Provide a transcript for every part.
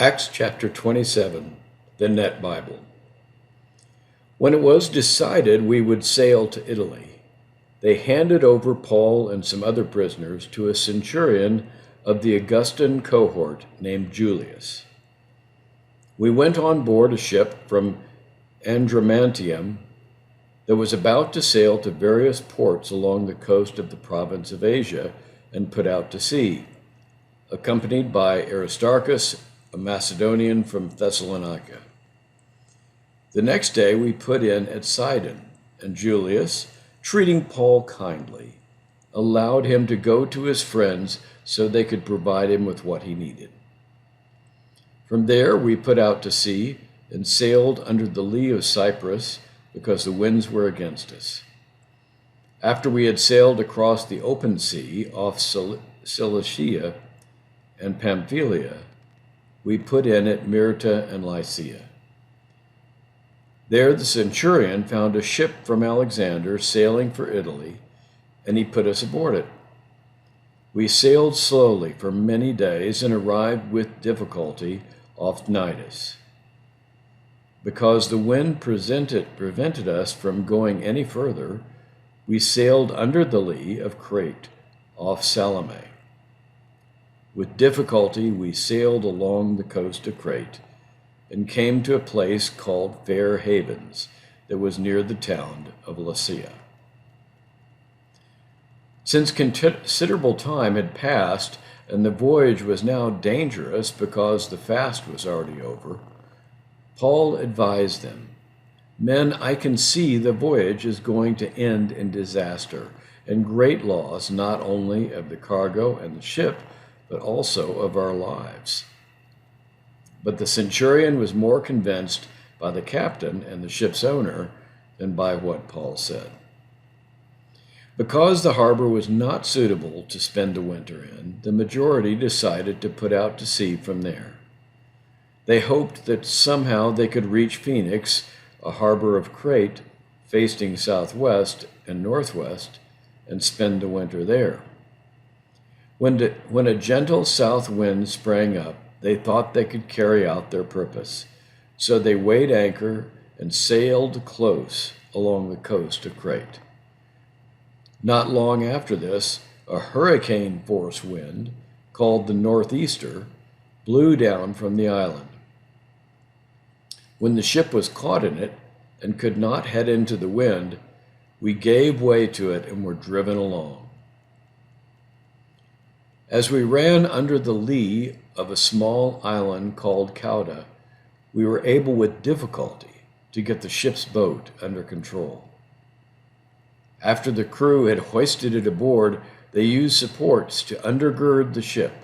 Acts chapter 27, the Net Bible. When it was decided we would sail to Italy, they handed over Paul and some other prisoners to a centurion of the Augustan cohort named Julius. We went on board a ship from Adramyttium that was about to sail to various ports along the coast of the province of Asia and put out to sea, accompanied by Aristarchus, a Macedonian from Thessalonica. The next day we put in at Sidon, and Julius, treating Paul kindly, allowed him to go to his friends so they could provide him with what he needed. From there we put out to sea and sailed under the lee of Cyprus because the winds were against us. After we had sailed across the open sea off Cilicia and Pamphylia, we put in at Myrta and Lycia. There the centurion found a ship from Alexander sailing for Italy, and he put us aboard it. We sailed slowly for many days and arrived with difficulty off Cnidus. Because the wind prevented us from going any further, we sailed under the lee of Crete off Salome. With difficulty, we sailed along the coast of Crete and came to a place called Fair Havens that was near the town of Lasea. Since considerable time had passed and the voyage was now dangerous because the fast was already over, Paul advised them, "Men, I can see the voyage is going to end in disaster and great loss not only of the cargo and the ship, but also of our lives." But the centurion was more convinced by the captain and the ship's owner than by what Paul said. Because the harbor was not suitable to spend the winter in, the majority decided to put out to sea from there. They hoped that somehow they could reach Phoenix, a harbor of Crete facing southwest and northwest, and spend the winter there. When a gentle south wind sprang up, they thought they could carry out their purpose. So they weighed anchor and sailed close along the coast of Crete. Not long after this, a hurricane-force wind, called the northeaster, blew down from the island. When the ship was caught in it and could not head into the wind, we gave way to it and were driven along. As we ran under the lee of a small island called Cauda, we were able with difficulty to get the ship's boat under control. After the crew had hoisted it aboard, they used supports to undergird the ship.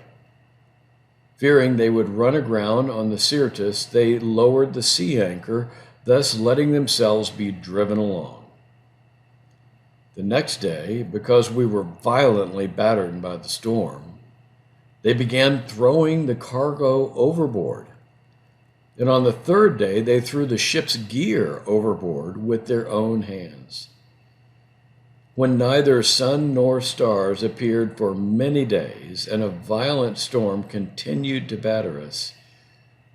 Fearing they would run aground on the Syrtis, they lowered the sea anchor, thus letting themselves be driven along. The next day, because we were violently battered by the storm, they began throwing the cargo overboard. And on the third day, they threw the ship's gear overboard with their own hands. When neither sun nor stars appeared for many days and a violent storm continued to batter us,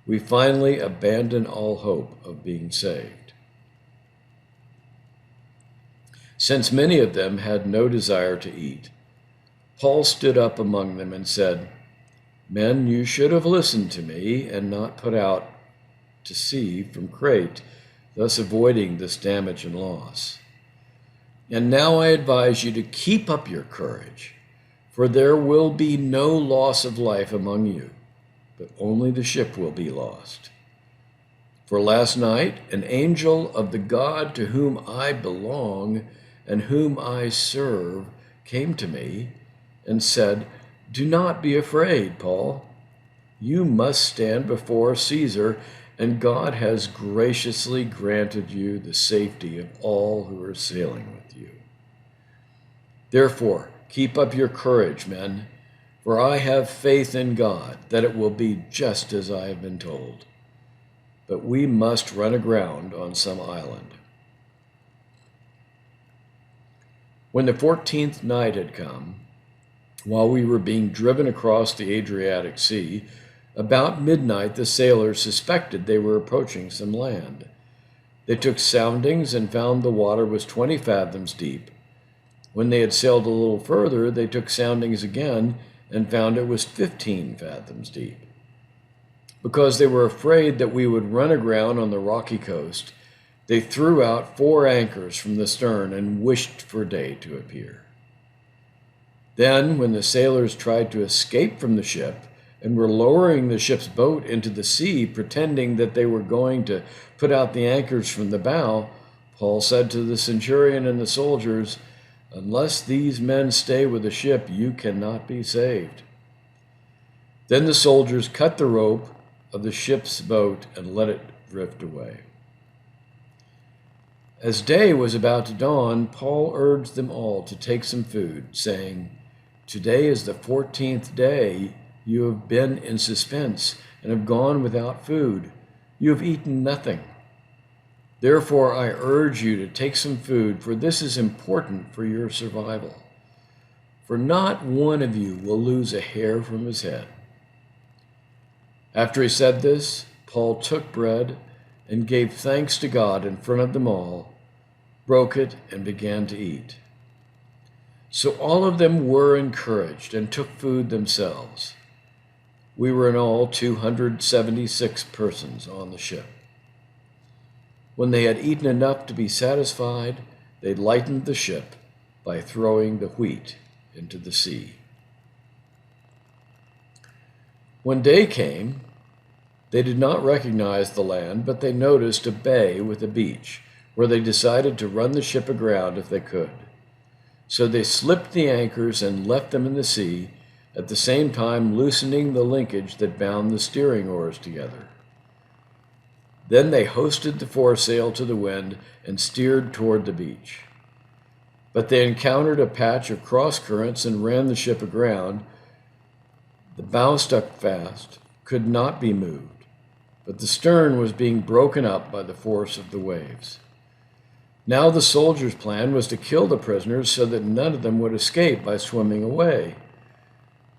we finally abandoned all hope of being saved. Since many of them had no desire to eat, Paul stood up among them and said, "Men, you should have listened to me and not put out to sea from Crete, thus avoiding this damage and loss. And now I advise you to keep up your courage, for there will be no loss of life among you, but only the ship will be lost. For last night an angel of the God to whom I belong and whom I serve came to me and said, 'Do not be afraid, Paul. You must stand before Caesar, and God has graciously granted you the safety of all who are sailing with you. Therefore, keep up your courage, men, for I have faith in God that it will be just as I have been told. But we must run aground on some island.' When the 14th night had come, while we were being driven across the Adriatic Sea, About midnight, the sailors suspected they were approaching some land. They took soundings and found the water was 20 fathoms deep. When they had sailed a little further, they took soundings again and found it was 15 fathoms deep. Because they were afraid that we would run aground on the rocky coast, they threw out 4 anchors from the stern and wished for day to appear. Then, when the sailors tried to escape from the ship and were lowering the ship's boat into the sea, pretending that they were going to put out the anchors from the bow, Paul said to the centurion and the soldiers, "Unless these men stay with the ship, you cannot be saved." Then the soldiers cut the rope of the ship's boat and let it drift away. As day was about to dawn, Paul urged them all to take some food, saying, "Today is the 14th day you have been in suspense and have gone without food. You have eaten nothing. Therefore, I urge you to take some food, for this is important for your survival. For not one of you will lose a hair from his head." After he said this, Paul took bread and gave thanks to God in front of them all, broke it, and began to eat. So all of them were encouraged and took food themselves. We were in all 276 persons on the ship. When they had eaten enough to be satisfied, they lightened the ship by throwing the wheat into the sea. When day came, they did not recognize the land, but they noticed a bay with a beach, where they decided to run the ship aground if they could. So they slipped the anchors and left them in the sea, at the same time loosening the linkage that bound the steering oars together. Then they hoisted the foresail to the wind and steered toward the beach. But they encountered a patch of cross currents and ran the ship aground. The bow stuck fast, could not be moved, but the stern was being broken up by the force of the waves. Now the soldiers' plan was to kill the prisoners so that none of them would escape by swimming away.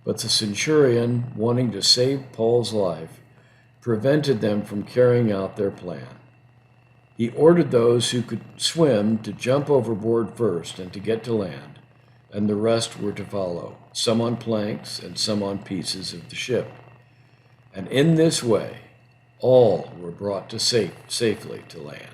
But the centurion, wanting to save Paul's life, prevented them from carrying out their plan. He ordered those who could swim to jump overboard first and to get to land, and the rest were to follow, some on planks and some on pieces of the ship. And in this way, all were brought safely to land.